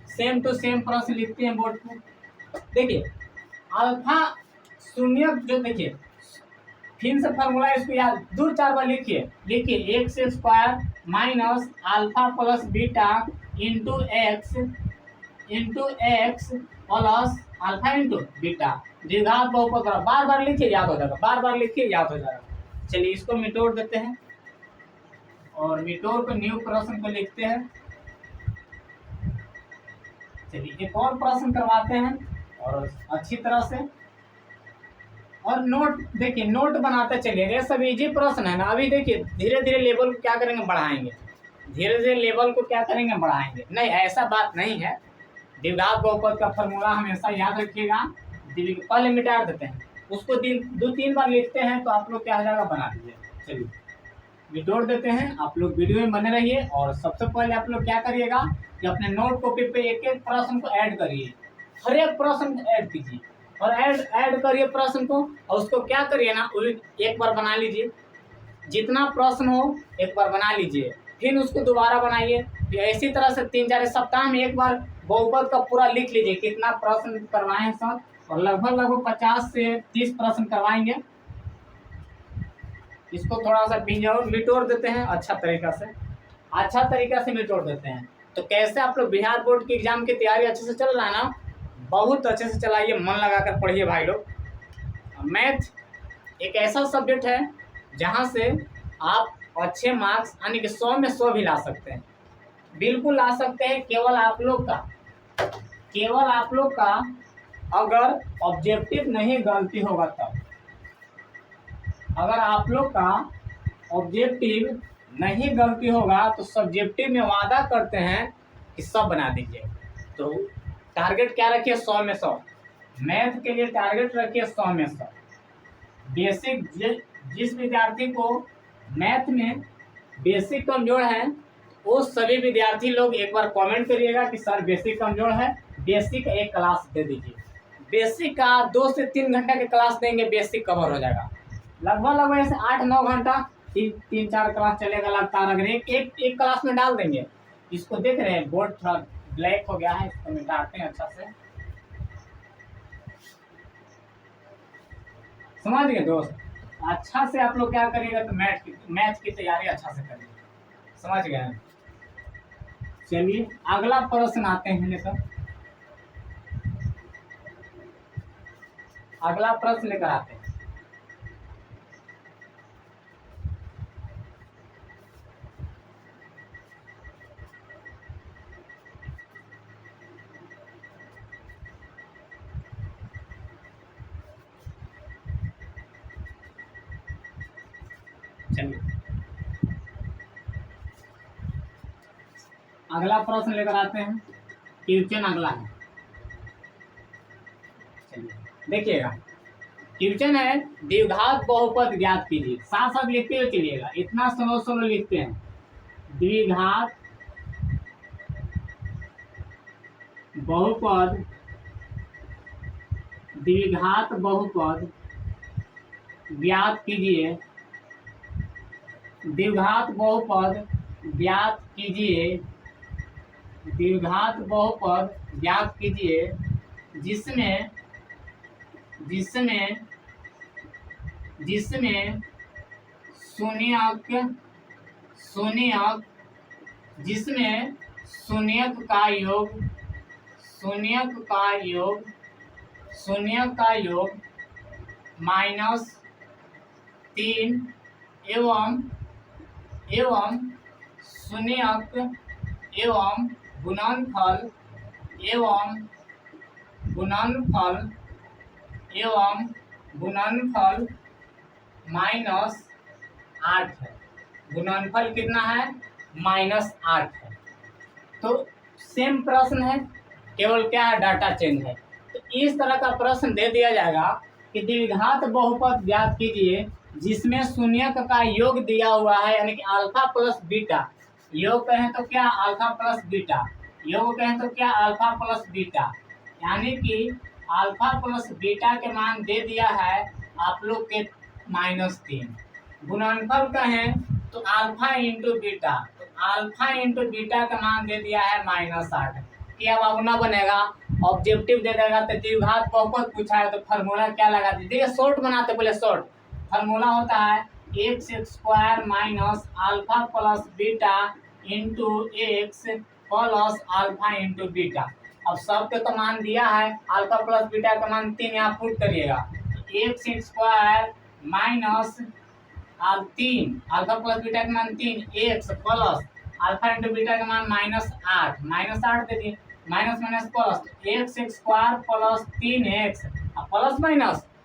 सेम टू सेम प्रश्न लिखते हैं बोर्ड पे। देखिए अल्फा शून्य, जो देखिए फिर से फॉर्मूला, इसको याद 2-4 बार लिखिए x square minus alpha plus beta into x plus alpha into beta, द्विघात बहुपद, बार बार लिखिए याद हो जाएगा, बार बार लिखिए याद हो जाएगा। चलिए इसको मिटोड़ देते हैं और मिटोड़ को न्यू प्रश्न को लिखते हैं। चलिए एक और प्रश्न करवाते हैं और अच्छी तरह से, और नोट देखिए, नोट बनाते चलिएगा, ये सब इजी प्रश्न है ना। अभी देखिए धीरे धीरे लेवल को क्या करेंगे, बढ़ाएंगे, धीरे धीरे लेवल को क्या करेंगे, बढ़ाएंगे। नहीं ऐसा बात नहीं है, द्विघात बहुपद का फॉर्मूला हमेशा याद रखिएगा। पहले मिटा देते हैं, उसको 2-3 बार लिखते हैं तो आप लोग क्या हो जाएगा, बना दीजिए। चलिए मिटोड़ देते हैं, आप लोग वीडियो में बने रहिए। और सबसे पहले आप लोग क्या करिएगा कि अपने नोट कॉपी पे एक एक प्रश्न को ऐड करिए, हर एक प्रश्न को ऐड कीजिए और ऐड करिए प्रश्न को, और उसको क्या करिए ना, एक बार बना लीजिए, जितना प्रश्न हो एक बार बना लीजिए, फिर उसको दोबारा बनाइए। फिर इसी तरह से 3-4 सप्ताह में एक बार बहुपद का पूरा लिख लीजिए, कितना प्रश्न करवाएं सब, और लगभग 50 से 30 प्रश्न करवाएंगे। इसको थोड़ा सा मिटोड़ देते हैं, अच्छा तरीका से मिटोड़ देते हैं। तो कैसे आप लोग बिहार बोर्ड की एग्जाम की तैयारी अच्छे से चल रहा है ना, बहुत अच्छे से चलाइए, मन लगाकर पढ़िए भाई लोग। मैथ एक ऐसा सब्जेक्ट है जहाँ से आप अच्छे मार्क्स यानी कि 100 में 100 भी ला सकते हैं, बिल्कुल ला सकते हैं। केवल आप लोग का अगर ऑब्जेक्टिव नहीं गलती होगा तब, अगर आप लोग का ऑब्जेक्टिव नहीं गलती होगा तो सब्जेक्टिव में वादा करते हैं कि सब बना दीजिए। तो टारगेट क्या रखिए, 100 में 100, मैथ के लिए टारगेट रखिए 100 में 100। बेसिक जिस विद्यार्थी को मैथ में बेसिक कमजोर है वो सभी विद्यार्थी लोग एक बार कमेंट करिएगा कि सर बेसिक कमजोर है, बेसिक एक क्लास दे दीजिए। बेसिक का 2 से 3 घंटा के क्लास देंगे, बेसिक कवर हो जाएगा। लगभग ऐसे 8-9 घंटा 3-4 क्लास चलेगा लगातार। अगर एक क्लास में डाल देंगे। इसको देख रहे हैं, बोर्ड थोड़ा ब्लैक हो गया है, इसको मिटाते हैं अच्छा से। समझ गए दोस्त? अच्छा से आप लोग क्या करिएगा तो मैथ की तैयारी अच्छा से करिए। समझ गए? चलिए अगला प्रश्न आते हैं लेकर। अगला प्रश्न लेकर आते हैं। चलिए अगला प्रश्न लेकर आते हैं। क्वेश्चन अगला है, चलिए देखिएगा। क्वेश्चन है द्विघात बहुपद ज्ञात कीजिए। साथ साथ लिखते हुए चलिएगा, इतना स्लो स्लो लिखते हैं। द्विघात बहुपद, द्विघात बहुपद ज्ञात कीजिए। द्विघात बहुपद ज्ञात कीजिए। द्विघात बहुपद ज्ञात कीजिए जिसमें जिसमें जिसमें शून्यक शून्यक जिसमें शून्यक का योग शून्यक का योग शून्यक का योग -3 एवं शून्यक एवं गुणनफल एवं गुणनफल -8 है। गुणनफल कितना है? -8 है। तो सेम प्रश्न है, केवल क्या है, डाटा चेंज है। तो इस तरह का प्रश्न दे दिया जाएगा कि द्विघात बहुपद ज्ञात कीजिए जिसमें शून्यक का योग दिया हुआ है, यानी कि अल्फा प्लस बीटा। योग कहें तो क्या, अल्फा प्लस बीटा। योग कहें तो क्या, अल्फा प्लस बीटा। यानी कि अल्फा प्लस बीटा के मान दे दिया है आप लोग के -3। गुणनफल कहें तो अल्फा इंटू बीटा, तो अल्फा इंटू बीटा का मान दे दिया है -8। क्या बाबूना बनेगा? ऑब्जेक्टिव दे देगा तो द्विघात बहुपद पूछा है तो फार्मूला क्या लगा दीजिए। शॉर्ट बनाते पहले, शॉर्ट फार्मूला होता है x² minus alpha plus beta into x plus alpha into beta. अब सबके तो मान दिया है, अल्फा प्लस बीटा का मान 3 यहाँ पुट करिएगा। x² minus 3 alpha plus beta का मान 3 x plus alpha into beta का मान -8 दे दिए। Minus minus plus x² plus 3x plus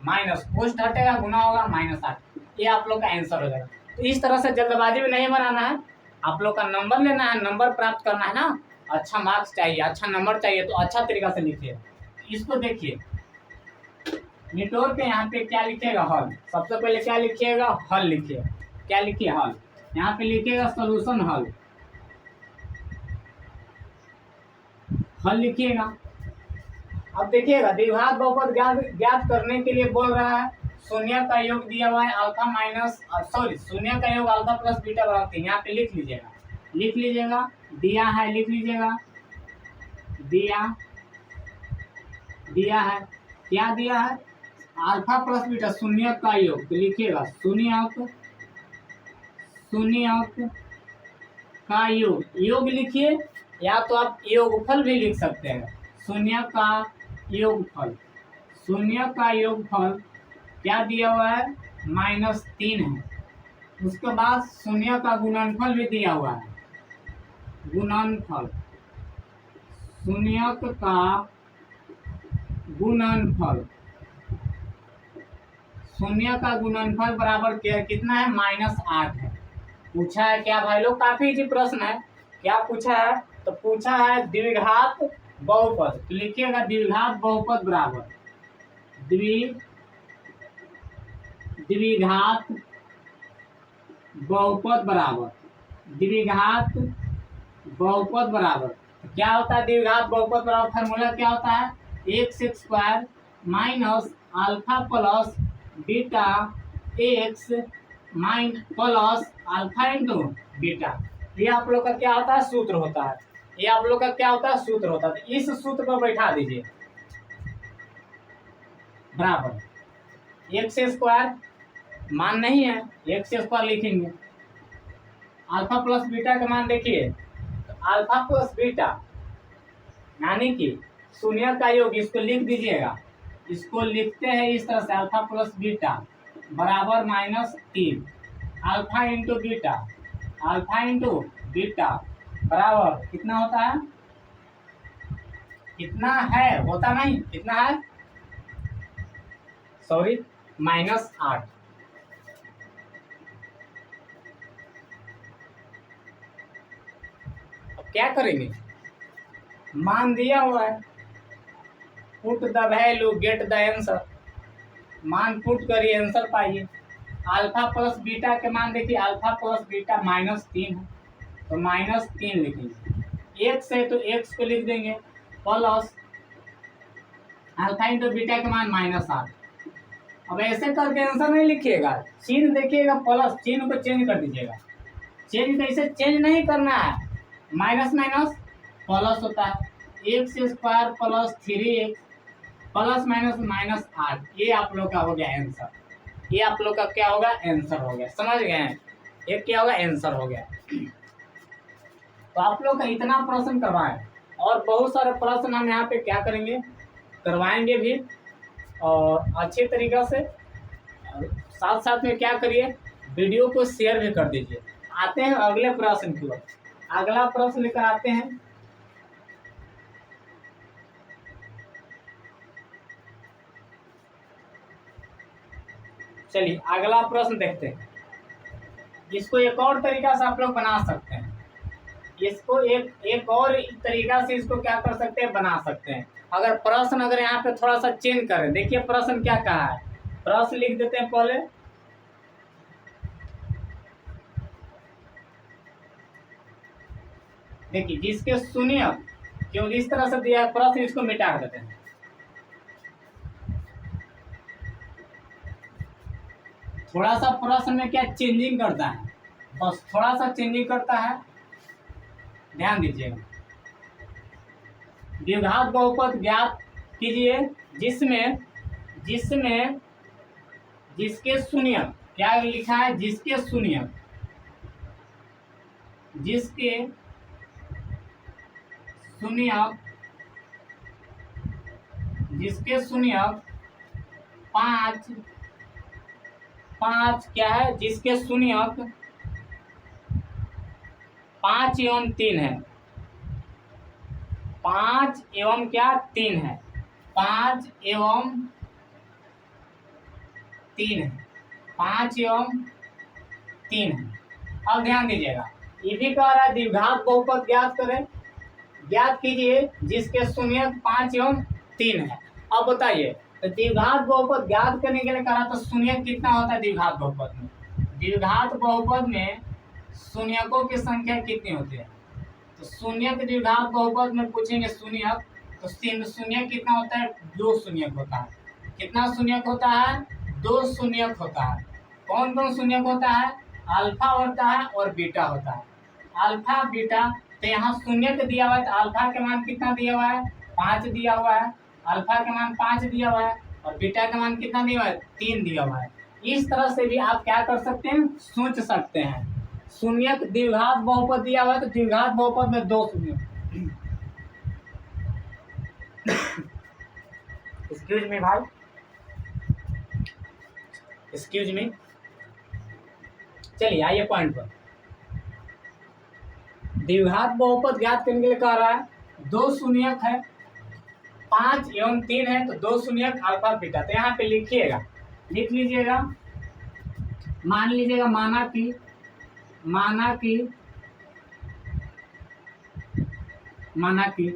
minus कुछ हटेगा, गुना होगा -8। ये आप लोग का आंसर हो जाएगा। तो इस तरह से जल्दबाजी में नहीं बनाना है, आप लोग का नंबर लेना है, नंबर प्राप्त करना है ना। अच्छा मार्क्स चाहिए, अच्छा नंबर चाहिए, तो अच्छा तरीका से लिखिए। इसको देखिए, निटोर के यहाँ पे क्या लिखिएगा, हल। सबसे पहले क्या लिखिएगा, हल लिखिए। क्या लिखिए, हल। यहाँ पे लिखिएगा सॉल्यूशन, हल लिखिएगा। अब देखिएगा द्विघात बहुपद ज्ञात करने के लिए बोल रहा है, शून्य का योग दिया हुआ है अल्फा शून्य का योग अल्फा प्लस बीटा बराबर 3। यहाँ पे लिख लीजिएगा, दिया है, लिख लीजिएगा, दिया है, क्या दिया है, अल्फा प्लस बीटा शून्य का योग। तो लिखिएगा शून्यक का योग लिखिए, या तो आप योगफल भी लिख सकते हैं। शून्य का योगफल क्या दिया हुआ है, -3 है। उसके बाद शून्य का गुणनफल भी दिया हुआ है। गुणनफल, शून्यक का गुणनफल, शून्य का गुणनफल बराबर कितना है, -8 है। पूछा है क्या भाई लोग, काफी इजी प्रश्न है। क्या पूछा है, तो पूछा है द्विघात बहुपद। तो लिखिएगा द्विघात बहुपद बराबर द्विघात बहुपद बराबर द्विघात बहुपद बराबर, क्या होता है द्विघात बहुपद बराबर, फार्मूला क्या होता है, x square minus alpha plus beta x plus alpha into beta. ये आप लोग का क्या होता है, सूत्र होता है। ये आप लोग का क्या होता है, सूत्र होता है। तो इस सूत्र को बैठा दीजिए बराबर एक्स स्क्वायर, मान नहीं है, एक्स स्क्वायर लिखेंगे, अल्फा प्लस बीटा का मान देखिए, तो अल्फा प्लस बीटा यानी कि शून्य का योग, इसको लिख दीजिएगा, इसको लिखते हैं इस तरह से, अल्फा प्लस बीटा बराबर -3, alpha into beta, alpha into beta बराबर कितना होता है, कितना है, होता नहीं, कितना है, सॉरी -8। अब क्या करेंगे, मान दिया हुआ है, put the value get the answer, मान पुट करिए आंसर पाइए। अल्फा प्लस बीटा के मान देखिए, अल्फा प्लस बीटा -3 है, तो -3 लिखेंगे, एक्स है तो एक्स को लिख देंगे प्लस अल्फा इंटू बीटा के मान -8। अब ऐसे करके आंसर नहीं लिखिएगा, चिन्ह देखिएगा, प्लस चिन्ह को चेंज कर दीजिएगा। चेंज कैसे, चेंज नहीं करना है, माइनस माइनस प्लस होता है, x square plus 3x plus minus -8, ये आप लोग का हो गया आंसर। ये आप लोग का क्या होगा, आंसर हो गया, समझ गए हैं, ये क्या होगा, आंसर हो गया। तो आप लोग का इतना प्रश्न करवाएं, और बहुत सारे प्रश्न हम यहाँ पे क्या करेंगे, करवाएंगे भी, और अच्छे तरीक़ा से। साथ साथ में क्या करिए, वीडियो को शेयर भी कर दीजिए। आते हैं अगले प्रश्न की ओर, अगला प्रश्न लेकर आते हैं। चलिए अगला प्रश्न देखते हैं। इसको एक और तरीका से आप लोग बना सकते हैं, इसको एक और तरीका से इसको क्या कर सकते हैं, बना सकते हैं। अगर प्रश्न अगर यहाँ पे थोड़ा सा चेंज करें, देखिए प्रश्न क्या कहा है, प्रश्न लिख देते हैं पहले, देखिए जिसके शून्य, क्यों इस तरह से दिया है प्रश्न, इसको मिटा देते हैं। थोड़ा सा प्रश्न में क्या चेंजिंग करता है, बस थोड़ा सा चेंजिंग करता है, ध्यान दीजिएगा। द्विघात बहुपद ज्ञात कीजिए जिसमें जिसमें जिसके शून्य, क्या लिखा है, जिसके शून्य, जिसके शून्य, जिसके शून्य 5 क्या है, जिसके शून्य 5 एवं 3 है, 5 एवं क्या 3 है, 5 एवं 3 है, 5 एवं 3 है। अब ध्यान दीजिएगा, ये भी कह रहा है द्विघात बहुपद ज्ञात करें, ज्ञात कीजिए जिसके शून्य 5 एवं 3 है। अब बताइए, तो द्विघात बहुपद ज्ञात करने के लिए कहा, तो शून्य कितना होता है द्विघात बहुपद में, द्विघात बहुपद में शून्यकों की संख्या कितनी होती है, तो शून्य के द्विघात बहुपद में पूछेंगे शून्य, तो शून्य कितना होता है, 2 शून्यक होता है, कितना शून्यक होता है, 2 शून्यक होता है। कौन कौन शून्यक होता है, अल्फा होता है और बीटा होता है, अल्फा बीटा। तो यहाँ शून्यक दिया हुआ है, तो अल्फा के मान कितना दिया हुआ है, 5 दिया हुआ है, अल्फा का मान 5 दिया हुआ है, और बीटा का मान कितना दिया हुआ है, 3 दिया हुआ है। इस तरह से भी आप क्या कर सकते हैं, सोच सकते हैं। शून्य द्विघात बहुपद दिया हुआ है, तो द्विघात बहुपद में 2 शून्य, एक्सक्यूज मी भाई, एक्सक्यूज मी। चलिए आइए पॉइंट पर, द्विघात बहुपद ज्ञात करने के लिए कह रहा है, 2 शून्यक है, 5 एवं 3 है, तो 2 शून्यक अल्फा बीटा। तो यहाँ पे लिखिएगा, लिख लीजिएगा, मान लीजिएगा, माना कि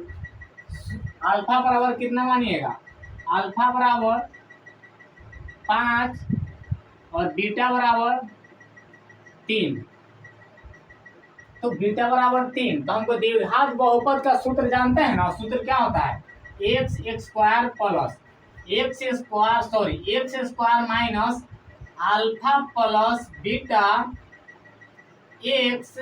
अल्फा बराबर कितना मानिएगा, अल्फा बराबर 5 और बीटा बराबर 3। तो बीटा बराबर 3। तो हमको द्विघात बहुपद का सूत्र जानते हैं ना। सूत्र क्या होता है, x square plus x square minus alpha plus beta x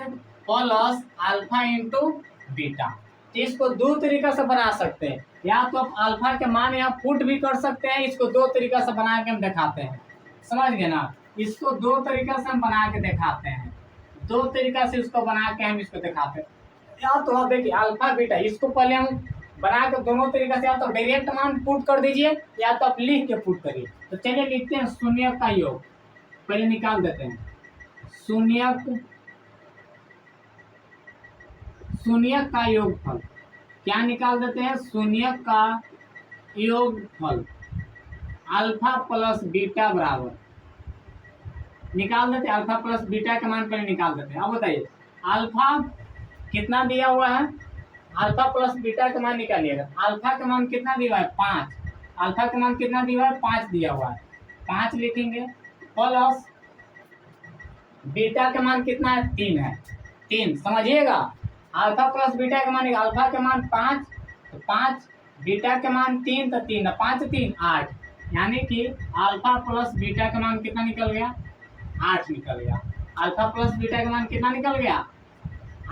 plus alpha into beta. तो इसको दो तरीका से बना सकते हैं, या तो आप अल्फा के मान यहाँ पुट भी कर सकते हैं। इसको दो तरीका से बना के हम दिखाते हैं, समझ गए ना। इसको दो तरीका से हम बना के दिखाते हैं, दो तरीका से इसको बना के हम इसको दिखाते हैं। या तो आप देखिए अल्फा बीटा, इसको पहले हम बना के दोनों तरीका से, या तो डायरेक्ट मान पुट कर दीजिए या तो आप लिख के पुट करिए। तो चलिए लिखते हैं शून्य का योग, पहले निकाल देते हैं। शून्य का योगफल क्या निकाल देते हैं, शून्य का योगफल अल्फा प्लस बीटा बराबर निकाल देते हैं। अल्फा प्लस बीटा का मान पहले निकाल देते हैं। अब बताइए अल्फा कितना दिया हुआ है, अल्फा प्लस बीटा का मान निकालिएगा। अल्फा का मान कितना दिया हुआ है, 5। अल्फा का मान कितना दिया हुआ है, 5 दिया हुआ है। 5 लिखेंगे प्लस बीटा का मान कितना है, 3 है। 3 समझिएगा, अल्फा प्लस बीटा का मान, अल्फा का मान 5 तो 5, बीटा का मान 3 तो 3, 5 3 8, यानी कि अल्फा प्लस बीटा का मान कितना निकल गया, 8 निकल गया। अल्फा प्लस बीटा का मान कितना निकल गया,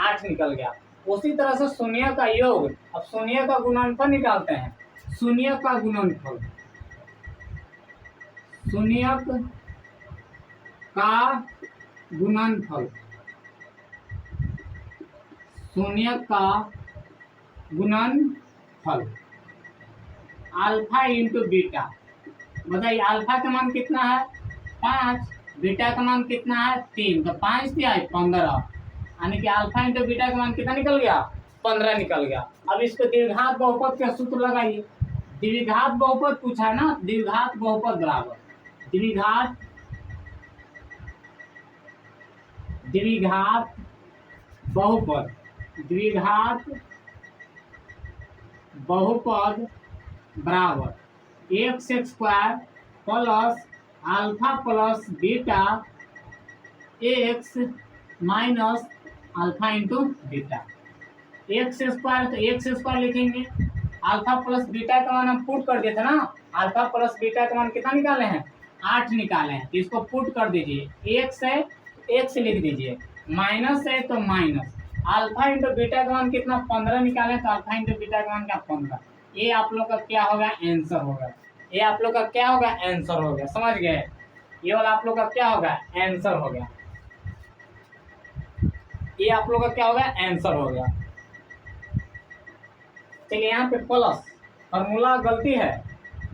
8 निकल गया। उसी तरह से शून्य का योग, अब शून्य का गुणनफल निकालते हैं। शून्य का गुणनफल, शून्य का गुणनफल, शून्य का गुणनफल अल्फा इंटू बीटा। बताइए अल्फा का मान कितना है, 5, बीटा का मान कितना है, 3, तो 5 दिया है 15, यानी कि अल्फा इंटू बीटा का मान कितना निकल गया, 15 निकल गया। अब इसको द्विघात बहुपद का सूत्र लगाइए। द्विघात बहुपद पूछा है ना, द्विघात बहुपद बराबर द्विघात बहुपद, द्विघात बहुपद बराबर x square plus alpha plus beta x minus alpha into beta. X square तो एक्स स्क्वायर लिखेंगे, अल्फा प्लस बीटा का मान हम पुट कर दिए थे ना। अल्फा प्लस बीटा का मान कितना निकाले हैं, 8 निकाले हैं। तो इसको पुट कर दीजिए, एक्स है एक्स लिख दीजिए, माइनस है तो माइनस, अल्फा इंटू बीटा का मान कितना 15 निकाले, तो अल्फा इंटू बीटा का मान क्या 15। ये आप लोग का क्या होगा, आंसर होगा। ये आप लोग का क्या होगा, आंसर हो गया, समझ गए। ये वाला आप लोग का क्या होगा, आंसर हो गया। ये आप लोग का क्या होगा, आंसर हो गया। चलिए यहाँ पे प्लस, फॉर्मूला गलती है,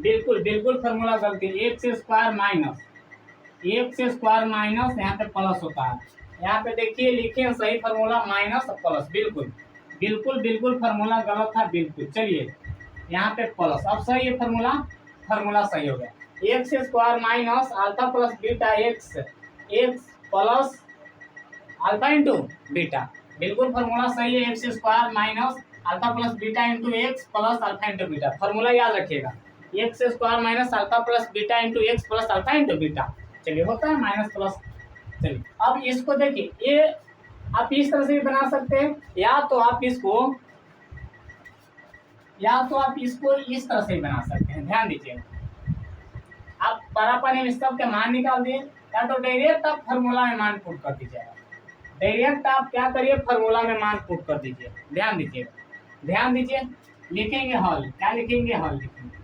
बिल्कुल बिल्कुल फॉर्मूला गलती। एक्स स्क्वायर माइनस यहाँ पे प्लस होता है। यहाँ पे देखिए लिखे सही फॉर्मूला माइनस प्लस, बिल्कुल बिल्कुल बिल्कुल फॉर्मूला गलत था, बिल्कुल। चलिए यहाँ पे प्लस, अब सही है फॉर्मूला सही हो गया। X square minus alpha plus beta x plus alpha into beta, बिल्कुल फॉर्मूला सही है। X square minus alpha plus beta into x plus alpha into beta, formula याद रखिएगा। X square minus alpha plus beta into x plus alpha into beta. चलिए होता है minus plus. चलिए अब इसको देखिए, ये आप इस तरह से भी बना सकते हैं, या तो आप इसको इस तरह से भी बना सकते हैं। ध्यान दीजिए, आप परापन में सब के मान निकाल दिए, या तो डायरेक्ट आप फॉर्मूला में मान पुट कर दीजिएगा। डायरेक्ट आप क्या करिए, फॉर्मूला में मान पुट कर दीजिए। ध्यान दीजिए, लिखेंगे हल, क्या लिखेंगे, हल लिखेंगे।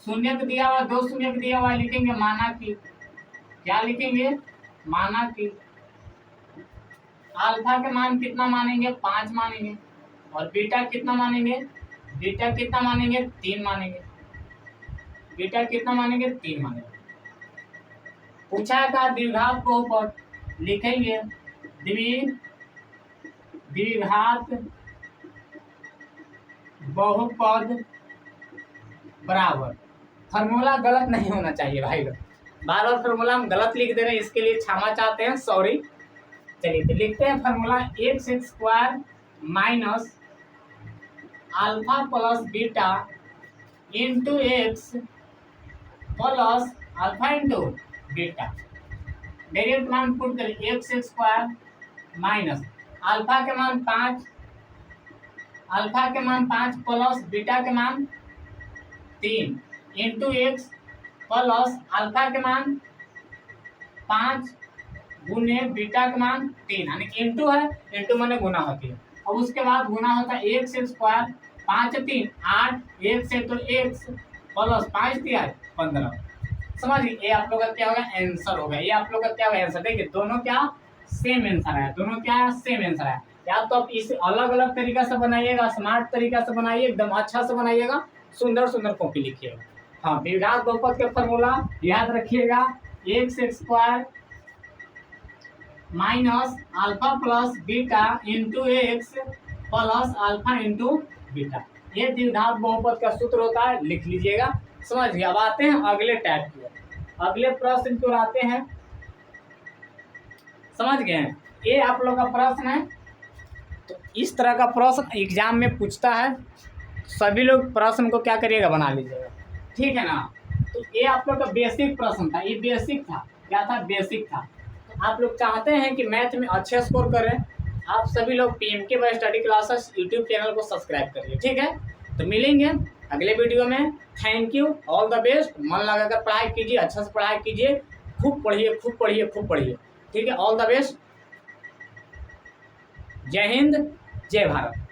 शून्य दिया हुआ, 2 शून्य दिया हुआ, लिखेंगे माना कि, क्या लिखेंगे, माना कि अल्फा के मान कितना मानेंगे, 5 मानेंगे, और बीटा कितना मानेंगे, 3 मानेंगे। बीटा कितना मानेंगे, 3 मानेंगे। पूछा था द्विघात बहुपद, लिखेंगे द्विघात बहुपद बराबर, फॉर्मूला गलत नहीं होना चाहिए भाई लोग, बार बार फॉर्मूला हम गलत लिख दे रहे हैं, इसके लिए क्षमा चाहते हैं, सॉरी। चलिए तो लिखते हैं formula, x square minus alpha plus beta into x plus alpha into beta variable मान पुट करिए, एक्स स्क्वायर माइनस अल्फा के मान 5, अल्फा के मान 5 प्लस बीटा के मान 3 इंटू एक्स प्लस अल्फा के मान 5 गुने बीटा के मान 3, यानी कि इंटू है, इंटू माने गुना होती है। अब उसके बाद गुना होता है एक्स स्क्वायर 5 3 8, एक से तो एक्स प्लस 5 दिया 15। समझिए ये आप लोग का क्या होगा आंसर होगा, ये आप लोग का क्या होगा आंसर। देखिए दोनों क्या सेम आंसर है, दोनों क्या सेम आंसर है। या तो आप इसे अलग अलग तरीका से बनाइएगा, स्मार्ट तरीका से बनाइए, एकदम अच्छा से बनाइएगा, सुंदर सुंदर कॉपी लिखिएगा। हाँ, द्विघात बहुपद का फॉर्मूला याद रखिएगा, x square minus alpha plus beta into x plus alpha into beta, ये द्विघात बहुपद का सूत्र होता है, लिख लीजिएगा। समझ गए। अब आते हैं अगले टाइप की, अगले प्रश्न को आते हैं। समझ गए, ये आप लोग का प्रश्न है। तो इस तरह का प्रश्न एग्जाम में पूछता है, सभी लोग प्रश्न को क्या करिएगा बना लीजिएगा, ठीक है ना। तो ये आप लोग का बेसिक प्रश्न था, ये बेसिक था, क्या था बेसिक था। तो आप लोग चाहते हैं कि मैथ में अच्छे स्कोर करें, आप सभी लोग PMK bye study classes YouTube channel को सब्सक्राइब करिए, ठीक है। तो मिलेंगे अगले वीडियो में। Thank you, all the best. मन लगाकर पढ़ाई कीजिए, अच्छा से पढ़ाई कीजिए, खूब पढ़िए खूब पढ़िए खूब पढ़िए, ठीक है। All the best. जय हिंद, जय भारत।